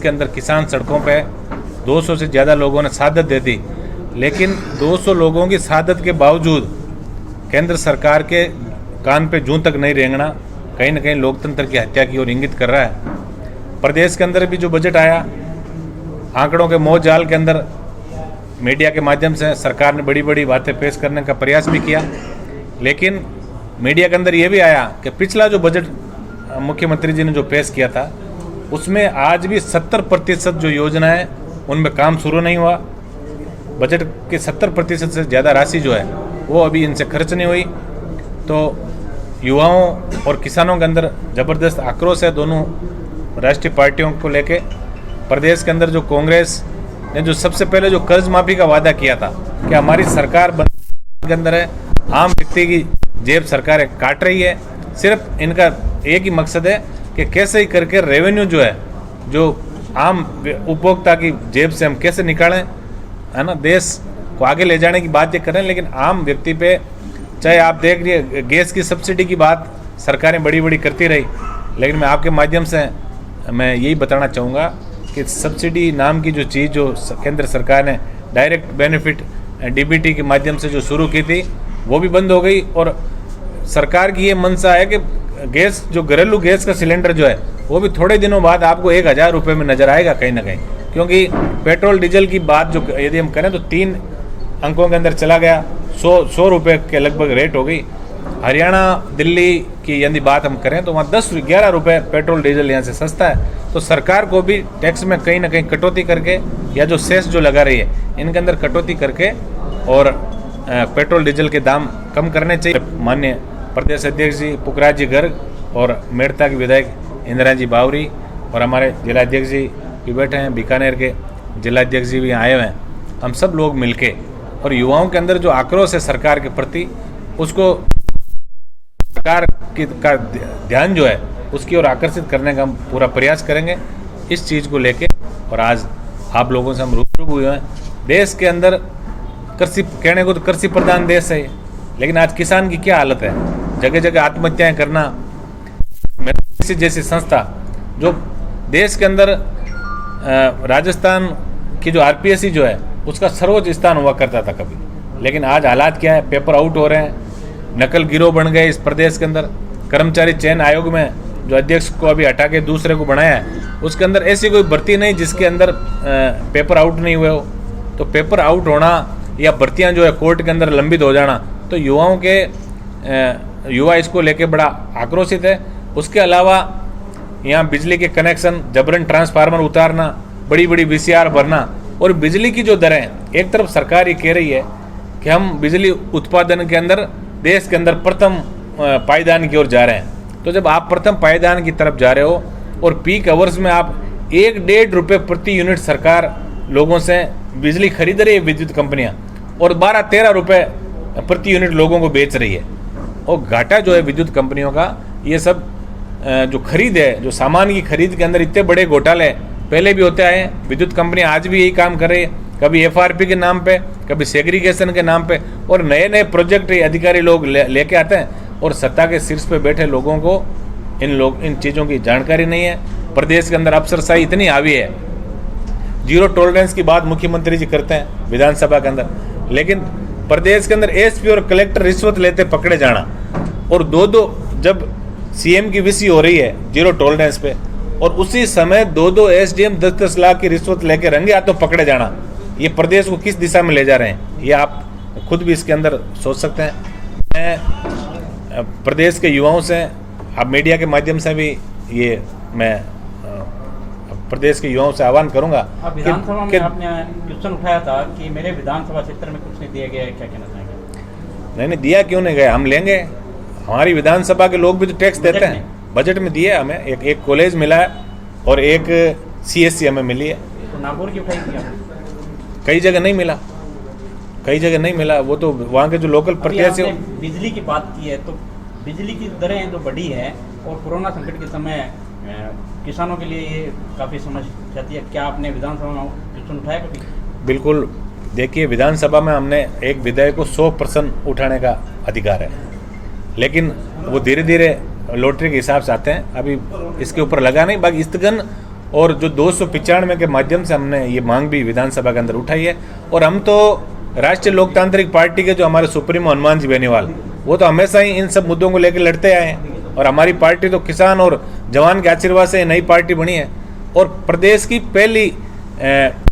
के अंदर किसान सड़कों पे 200 से ज़्यादा लोगों ने शहादत दे दी, लेकिन 200 लोगों की शहादत के बावजूद केंद्र सरकार के कान पे जूं तक नहीं रेंगना कहीं ना कहीं लोकतंत्र की हत्या की ओर इंगित कर रहा है। प्रदेश के अंदर भी जो बजट आया, आंकड़ों के मोह जाल के अंदर मीडिया के माध्यम से सरकार ने बड़ी बड़ी बातें पेश करने का प्रयास भी किया, लेकिन मीडिया के अंदर ये भी आया कि पिछला जो बजट मुख्यमंत्री जी ने जो पेश किया था उसमें आज भी 70% जो योजना है उनमें काम शुरू नहीं हुआ। बजट के 70% से ज़्यादा राशि जो है वो अभी इनसे खर्च नहीं हुई। तो युवाओं और किसानों के अंदर ज़बरदस्त आक्रोश है दोनों राष्ट्रीय पार्टियों को लेके। प्रदेश के अंदर जो कांग्रेस ने जो सबसे पहले जो कर्ज माफ़ी का वादा किया था कि हमारी सरकार के अंदर है, आम व्यक्ति की जेब सरकार काट रही है, सिर्फ इनका एक ही मकसद है कि कैसे ही करके रेवेन्यू जो है जो आम उपभोक्ता की जेब से हम कैसे निकालें, है ना, देश को आगे ले जाने की बात ये करें। लेकिन आम व्यक्ति पे, चाहे आप देख रही गैस की सब्सिडी की बात सरकारें बड़ी बड़ी करती रही, लेकिन मैं आपके माध्यम से मैं यही बताना चाहूँगा कि सब्सिडी नाम की जो चीज़ जो केंद्र सरकार ने डायरेक्ट बेनिफिट डीबीटी के माध्यम से जो शुरू की थी वो भी बंद हो गई। और सरकार की ये मंशा है कि गैस जो घरेलू गैस का सिलेंडर जो है वो भी थोड़े दिनों बाद आपको 1000 रुपये में नज़र आएगा कहीं ना कहीं, क्योंकि पेट्रोल डीजल की बात जो यदि हम करें तो 3 अंकों के अंदर चला गया, 100 रुपये के लगभग रेट हो गई। हरियाणा दिल्ली की यदि बात हम करें तो वहाँ 10-11 रुपये पेट्रोल डीजल यहाँ से सस्ता है। तो सरकार को भी टैक्स में कहीं ना कहीं कटौती करके या जो सेस जो लगा रही है इनके अंदर कटौती करके और पेट्रोल डीजल के दाम कम करने चाहिए। माननीय प्रदेश अध्यक्ष जी पुखराज जी गर्ग और मेड़ता के विधायक इंदिरा जी बावरी और हमारे जिलाध्यक्ष जी भी बैठे हैं, बीकानेर के जिलाध्यक्ष जी भी आए हुए हैं। हम सब लोग मिलके और युवाओं के अंदर जो आक्रोश है सरकार के प्रति, उसको सरकार का ध्यान जो है उसकी ओर आकर्षित करने का हम पूरा प्रयास करेंगे इस चीज़ को लेके। और आज आप लोगों से हम रूबरू हुए हैं। देश के अंदर कृषि, कहने को तो कृषि प्रधान देश है, लेकिन आज किसान की क्या हालत है, जगह जगह आत्महत्याएं करना। जैसी संस्था जो देश के अंदर राजस्थान की जो आरपीएससी जो है उसका सर्वोच्च स्थान हुआ करता था कभी, लेकिन आज हालात क्या है, पेपर आउट हो रहे हैं, नकल गिरोह बन गए इस प्रदेश के अंदर। कर्मचारी चयन आयोग में जो अध्यक्ष को अभी हटा के दूसरे को बनाया है उसके अंदर ऐसी कोई भर्ती नहीं जिसके अंदर पेपर आउट नहीं हुए हो। तो पेपर आउट होना या भर्तियां जो है कोर्ट के अंदर लंबित हो जाना, तो युवा इसको लेके बड़ा आक्रोशित है। उसके अलावा यहाँ बिजली के कनेक्शन, जबरन ट्रांसफार्मर उतारना, बड़ी बड़ी वीसीआर भरना और बिजली की जो दरें, एक तरफ सरकार ये कह रही है कि हम बिजली उत्पादन के अंदर देश के अंदर प्रथम पायदान की ओर जा रहे हैं। तो जब आप प्रथम पायदान की तरफ जा रहे हो और पीक आवर्स में आप 1-1.5 रुपये प्रति यूनिट सरकार लोगों से बिजली खरीद रही है, विद्युत कंपनियां, और 12-13 रुपये प्रति यूनिट लोगों को बेच रही है। और घाटा जो है विद्युत कंपनियों का, ये सब जो खरीद है, जो सामान की खरीद के अंदर इतने बड़े घोटाले पहले भी होते आए हैं। विद्युत कंपनियां आज भी यही काम कर रही है, कभी एफआरपी के नाम पे, कभी सेग्रीगेशन के नाम पे, और नए नए प्रोजेक्ट अधिकारी लोग लेके आते हैं और सत्ता के शीर्ष पे बैठे लोगों को इन चीज़ों की जानकारी नहीं है। प्रदेश के अंदर अफसरशाही इतनी हावी है, जीरो टॉलरेंस की बात मुख्यमंत्री जी करते हैं विधानसभा के अंदर, लेकिन प्रदेश के अंदर एसपी और कलेक्टर रिश्वत लेते पकड़े जाना, और दो जब सीएम की विसी हो रही है जीरो टॉलरेंस पे, और उसी समय 2 एसडीएम 10-10 लाख की रिश्वत लेके रंगे हाथों पकड़े जाना, ये प्रदेश को किस दिशा में ले जा रहे हैं, ये आप खुद भी इसके अंदर सोच सकते हैं। मैं प्रदेश के युवाओं से, अब मीडिया के माध्यम से भी ये मैं प्रदेश के युवाओं से आह्वान करूंगा। विधानसभा में आपने क्वेश्चन उठाया था कि मेरे विधानसभा क्षेत्र में कुछ नहीं दिया गया है, क्या कहना चाहेंगे? नहीं दिया क्यों नहीं गया, हम लेंगे। हमारी विधानसभा के लोग भी तो टैक्स देते हैं, बजट में दिए हमें, एक कॉलेज मिला है और एक सीएससी हमें मिली है। तो नागौर की उठाई थी आपने? कई जगह नहीं मिला, कई जगह नहीं मिला, वो तो वहाँ के जो लोकल प्रत्याशी। बिजली की बात की है तो बिजली की दरें जो बढ़ी है और कोरोना संकट के समय किसानों के लिए ये काफ़ी समस्या थी, क्या आपने विधानसभा में क्वेश्चन उठाया कभी? बिल्कुल, देखिए विधानसभा में हमने एक विधेयक को 100% उठाने का अधिकार है, लेकिन वो धीरे धीरे लॉटरी के हिसाब से आते हैं, अभी इसके ऊपर लगा नहीं। बाकी स्थगन और जो 295 के माध्यम से हमने ये मांग भी विधानसभा के अंदर उठाई है। और हम तो राष्ट्रीय लोकतांत्रिक पार्टी के जो हमारे सुप्रीमो हनुमान जी बेनीवाल, वो तो हमेशा ही इन सब मुद्दों को लेकर लड़ते आए हैं। और हमारी पार्टी तो किसान और जवान के आशीर्वाद से नई पार्टी बनी है और प्रदेश की पहली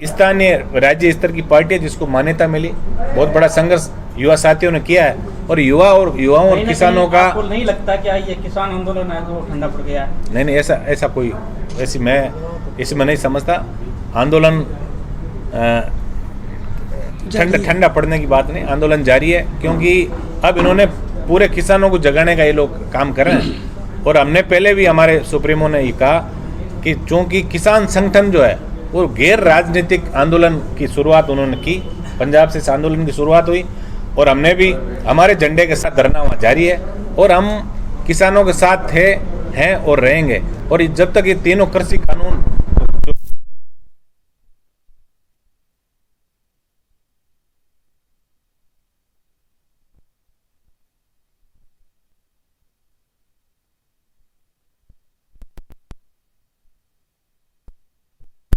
स्थानीय राज्य स्तर की पार्टी है जिसको मान्यता मिली। बहुत बड़ा संघर्ष युवा साथियों ने किया है और युवाओं और किसानों का आपको नहीं लगता क्या ये किसान आंदोलन है जो ठंडा पड़ गया है? नहीं, ऐसा कोई मैं इसमें नहीं समझता। आंदोलन ठंडा पड़ने की बात नहीं, आंदोलन जारी है, क्योंकि अब इन्होंने पूरे किसानों को जगाने का ये लोग काम कर रहे हैं। और हमने पहले भी हमारे सुप्रीमो ने ये कहा कि चूंकि किसान संगठन जो है वो गैर राजनीतिक आंदोलन की शुरुआत उन्होंने की, पंजाब से इस आंदोलन की शुरुआत हुई और हमने भी हमारे झंडे के साथ धरना वहाँ जारी है और हम किसानों के साथ थे, हैं और रहेंगे। और जब तक ये तीनों कृषि कानून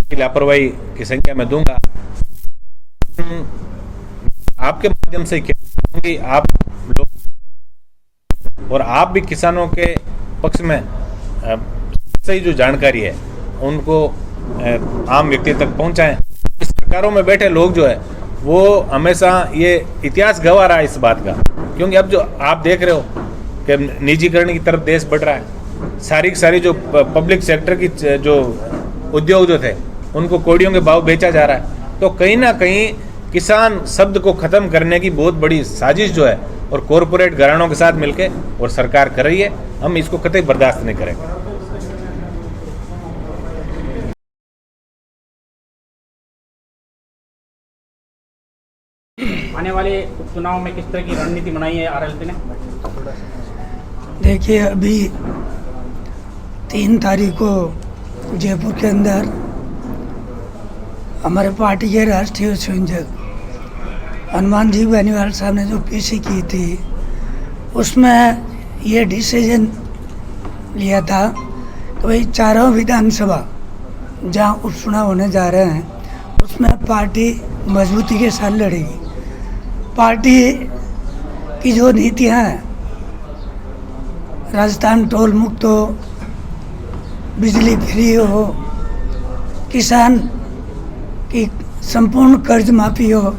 की लापरवाही की संख्या में दूंगा। आपके माध्यम से क्योंकि आप लोग और आप भी किसानों के पक्ष में सही जो जानकारी है उनको आम व्यक्ति तक पहुंचाएं। सरकारों में बैठे लोग जो है वो हमेशा ये इतिहास गवा रहा है इस बात का, क्योंकि अब जो आप देख रहे हो कि निजीकरण की तरफ देश बढ़ रहा है। सारी जो पब्लिक सेक्टर की जो उद्योग जो थे उनको कौड़ियों के भाव बेचा जा रहा है। तो कहीं ना कहीं किसान शब्द को खत्म करने की बहुत बड़ी साजिश जो है और कॉरपोरेट घरानों के साथ मिलके और सरकार कर रही है। हम इसको कतई बर्दाश्त नहीं करेंगे। आने वाले उपचुनाव में किस तरह की रणनीति बनाई है आरएलपी ने? देखिए, अभी 3 तारीख को जयपुर के अंदर हमारे पार्टी के राष्ट्रीय संयोजक हनुमान जी बेनीवाल साहब ने जो पीसी की थी उसमें ये डिसीजन लिया था कि भाई चारों विधानसभा जहाँ उपचुनाव होने जा रहे हैं उसमें पार्टी मजबूती के साथ लड़ेगी। पार्टी की जो नीतियाँ हैं, राजस्थान टोल मुक्त हो, बिजली फ्री हो, किसान की संपूर्ण कर्ज माफी हो,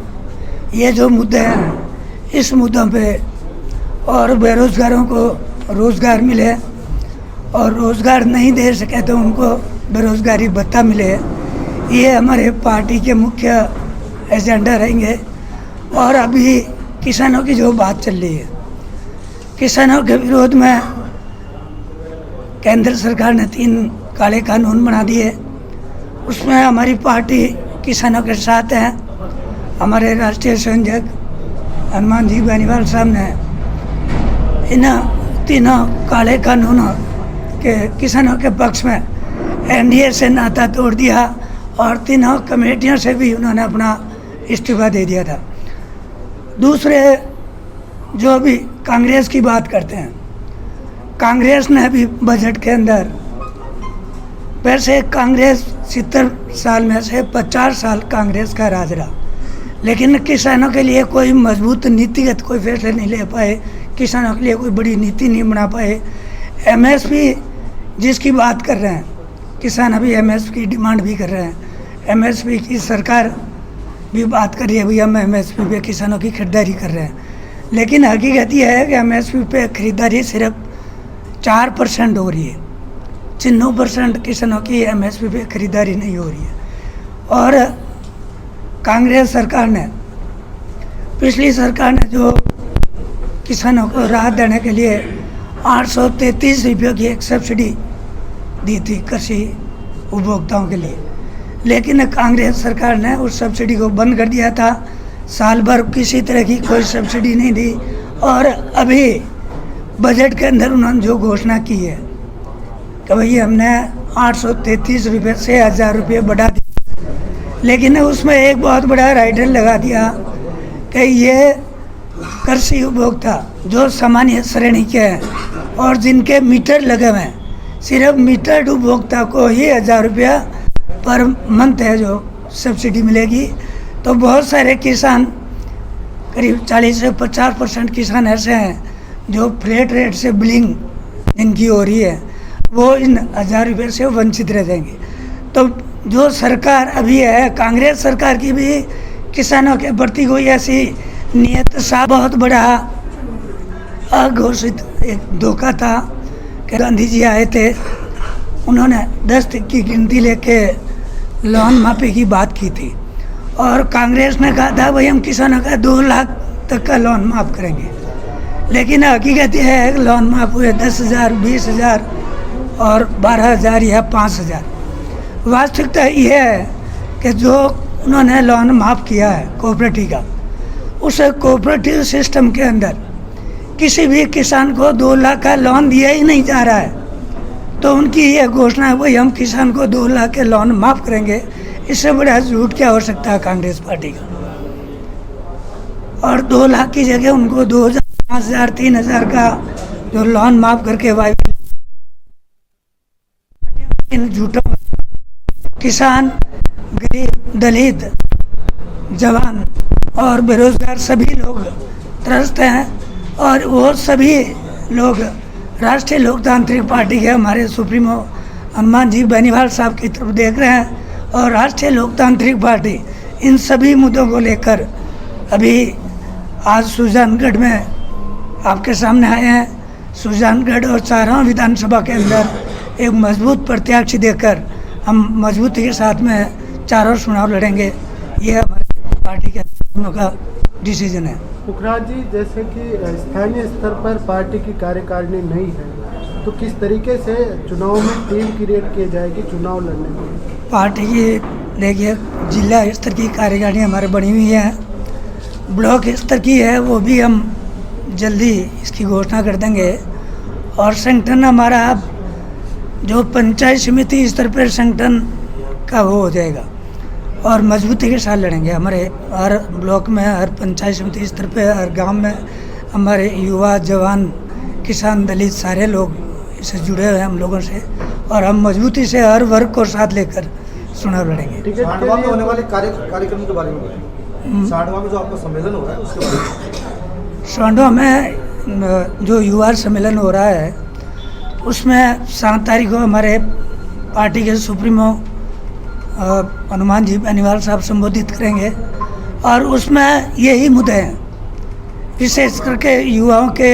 ये जो मुद्दे हैं इस मुद्दों पे, और बेरोजगारों को रोज़गार मिले और रोज़गार नहीं दे सके तो उनको बेरोजगारी भत्ता मिले, ये हमारे पार्टी के मुख्य एजेंडा रहेंगे। और अभी किसानों की जो बात चल रही है, किसानों के विरोध में केंद्र सरकार ने 3 काले कानून बना दिए, उसमें हमारी पार्टी किसानों के साथ है। हमारे राष्ट्रीय संयोजक हनुमान जी बेनीवाल साहब ने इन 3 काले कानूनों के किसानों के पक्ष में एनडीए से नाता तोड़ दिया और 3 कमेटियों से भी उन्होंने अपना इस्तीफा दे दिया था। दूसरे जो अभी कांग्रेस की बात करते हैं, कांग्रेस ने भी बजट के अंदर, वैसे कांग्रेस 70 साल में से 50 साल कांग्रेस का राज रहा, लेकिन किसानों के लिए कोई मजबूत नीतिगत कोई फैसले नहीं ले पाए, किसानों के लिए कोई बड़ी नीति नहीं बना पाए। एमएसपी जिसकी बात कर रहे हैं, किसान अभी एमएसपी की डिमांड भी कर रहे हैं। एमएसपी की सरकार भी बात कर रही है, भैया हम एमएसपी पे किसानों की खरीदारी कर रहे हैं, लेकिन हकीकत यह है कि एमएसपी पे खरीदारी सिर्फ 4% हो रही है, 96% किसानों की एमएसपी पे खरीदारी नहीं हो रही है। और कांग्रेस सरकार ने, पिछली सरकार ने जो किसानों को राहत देने के लिए 833 रुपये की एक सब्सिडी दी थी कृषि उपभोक्ताओं के लिए, लेकिन कांग्रेस सरकार ने उस सब्सिडी को बंद कर दिया था। साल भर किसी तरह की कोई सब्सिडी नहीं दी और अभी बजट के अंदर उन्होंने जो घोषणा की है कि भाई हमने 833 रुपये से 1000 रुपये बढ़ा दिया, लेकिन उसमें एक बहुत बड़ा राइडर लगा दिया कि ये कृषि उपभोक्ता जो सामान्य श्रेणी के हैं और जिनके मीटर लगे हुए हैं, सिर्फ मीटर उपभोक्ता को ही 1000 रुपया पर मंथ है जो सब्सिडी मिलेगी। तो बहुत सारे किसान, करीब 40 से 50% किसान ऐसे हैं जो फ्लैट रेट से बिलिंग जिनकी हो रही है, वो इन 1000 रुपये से वंचित रह जाएंगे। तो जो सरकार अभी है, कांग्रेस सरकार की भी किसानों के प्रति कोई ऐसी नियत सा बहुत बड़ा अघोषित एक धोखा था कि गांधी जी आए थे, उन्होंने 10 की गिनती लेके लोन माफी की बात की थी और कांग्रेस ने कहा था भाई हम किसानों का 2 लाख तक का लोन माफ़ करेंगे। लेकिन हकीकत यह है कि लोन माफ़ हुए 10,000, 20,000 और 12,000 या 5,000। वास्तविकता यह है कि जो उन्होंने लोन माफ़ किया है कोऑपरेटिव का, उस कोऑपरेटिव सिस्टम के अंदर किसी भी किसान को 2 लाख का लोन दिया ही नहीं जा रहा है। तो उनकी यह घोषणा है भाई हम किसान को 2 लाख के लोन माफ़ करेंगे, इससे बड़ा झूठ क्या हो सकता है कांग्रेस पार्टी का। और 2 लाख की जगह उनको 2,000, 5,000, 3,000 का जो लोन माफ़ करके इन झूठों किसान, गरीब, दलित, जवान और बेरोजगार सभी लोग त्रस्त हैं। और वो सभी लोग राष्ट्रीय लोकतांत्रिक पार्टी के हमारे सुप्रीमो हनुमान जी बेनीवाल साहब की तरफ देख रहे हैं और राष्ट्रीय लोकतांत्रिक पार्टी इन सभी मुद्दों को लेकर अभी आज सुजानगढ़ में आपके सामने आए हैं। सुजानगढ़ और चारों विधानसभा के अंदर एक मजबूत प्रत्याशी देकर हम मजबूती के साथ में चारों चुनाव लड़ेंगे। ये हमारे पार्टी के का डिसीजन है। पुखराज जी, जैसे कि स्थानीय स्तर पर पार्टी की कार्यकारिणी नहीं है, तो किस तरीके से चुनाव में टीम क्रिएट की जाएगी चुनाव लड़ने में? पार्टी की देखिए जिला स्तर की कार्यकारिणी हमारे बनी हुई है, ब्लॉक स्तर की है, वो भी हम जल्दी इसकी घोषणा कर देंगे। और संगठन हमारा जो पंचायत समिति स्तर पर संगठन का वो हो जाएगा और मजबूती के साथ लड़ेंगे। हमारे हर ब्लॉक में, हर पंचायत समिति स्तर पे, हर गांव में हमारे युवा, जवान, किसान, दलित सारे लोग इससे जुड़े हुए हैं हम लोगों से और हम मजबूती से हर वर्ग को साथ लेकर चुनाव लड़ेंगे। सांडवा में होने वाले कार्यक्रम के बारे में बताइए। सांडवा में जो आपका सम्मेलन हो रहा है उसके बारे में। सांडवा में जो युवा सम्मेलन हो रहा है उसमें 7 तारीख को हमारे पार्टी के सुप्रीमो हनुमान जी बेनीवाल साहब संबोधित करेंगे और उसमें यही मुद्दे हैं, विशेष करके युवाओं के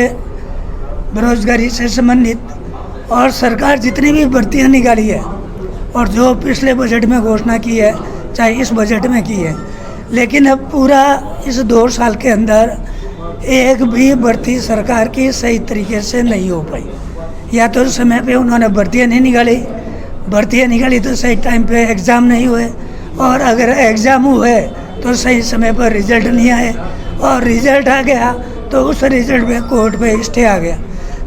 बेरोजगारी से संबंधित और सरकार जितनी भी भर्तियां निकाली है और जो पिछले बजट में घोषणा की है, चाहे इस बजट में की है, लेकिन अब पूरा इस 2 साल के अंदर एक भी भर्ती सरकार की सही तरीके से नहीं हो पाई। या तो समय पे उन्होंने भर्तियाँ निकाली तो सही टाइम पे एग्ज़ाम नहीं हुए, और अगर एग्ज़ाम हुए तो सही समय पर रिजल्ट नहीं आए, और रिजल्ट आ गया तो उस रिजल्ट पे कोर्ट पे स्टे आ गया।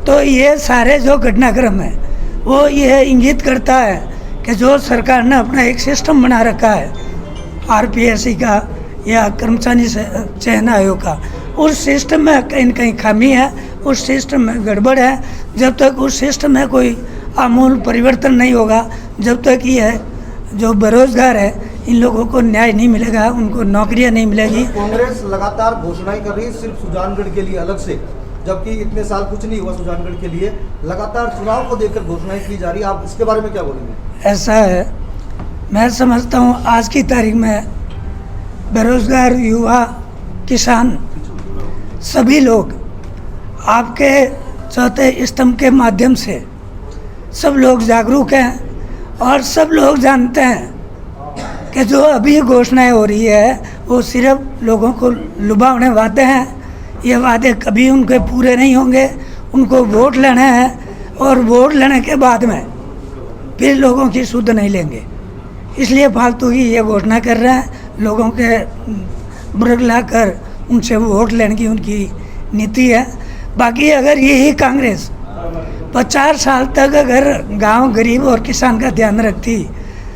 तो ये सारे जो घटनाक्रम है वो ये इंगित करता है कि जो सरकार ने अपना एक सिस्टम बना रखा है आरपीएससी का या कर्मचारी चयन आयोग का, उस सिस्टम में कहीं न कहीं खामी है, उस सिस्टम में गड़बड़ है। जब तक उस सिस्टम में कोई आमूल परिवर्तन नहीं होगा, जब तक ये जो बेरोजगार है इन लोगों को न्याय नहीं मिलेगा, उनको नौकरियां नहीं मिलेगी। कांग्रेस लगातार घोषणाएं कर रही है सिर्फ सुजानगढ़ के लिए अलग से, जबकि इतने साल कुछ नहीं हुआ सुजानगढ़ के लिए, लगातार चुनाव को देखकर घोषणाएं की जा रही है। आप इसके बारे में क्या बोलेंगे? ऐसा है, मैं समझता हूँ आज की तारीख में बेरोजगार युवा, किसान, सभी लोग आपके चौथे स्तंभ के माध्यम से सब लोग जागरूक हैं और सब लोग जानते हैं कि जो अभी घोषणाएं हो रही है वो सिर्फ लोगों को लुभावने वादे हैं। ये वादे कभी उनके पूरे नहीं होंगे। उनको वोट लेने हैं और वोट लेने के बाद में फिर लोगों की सुध नहीं लेंगे, इसलिए फालतू की ये घोषणा कर रहे हैं। लोगों के बुरगला कर उनसे वोट लेने की उनकी नीति है। बाकी अगर यही कांग्रेस 50 साल तक अगर गांव, गरीब और किसान का ध्यान रखती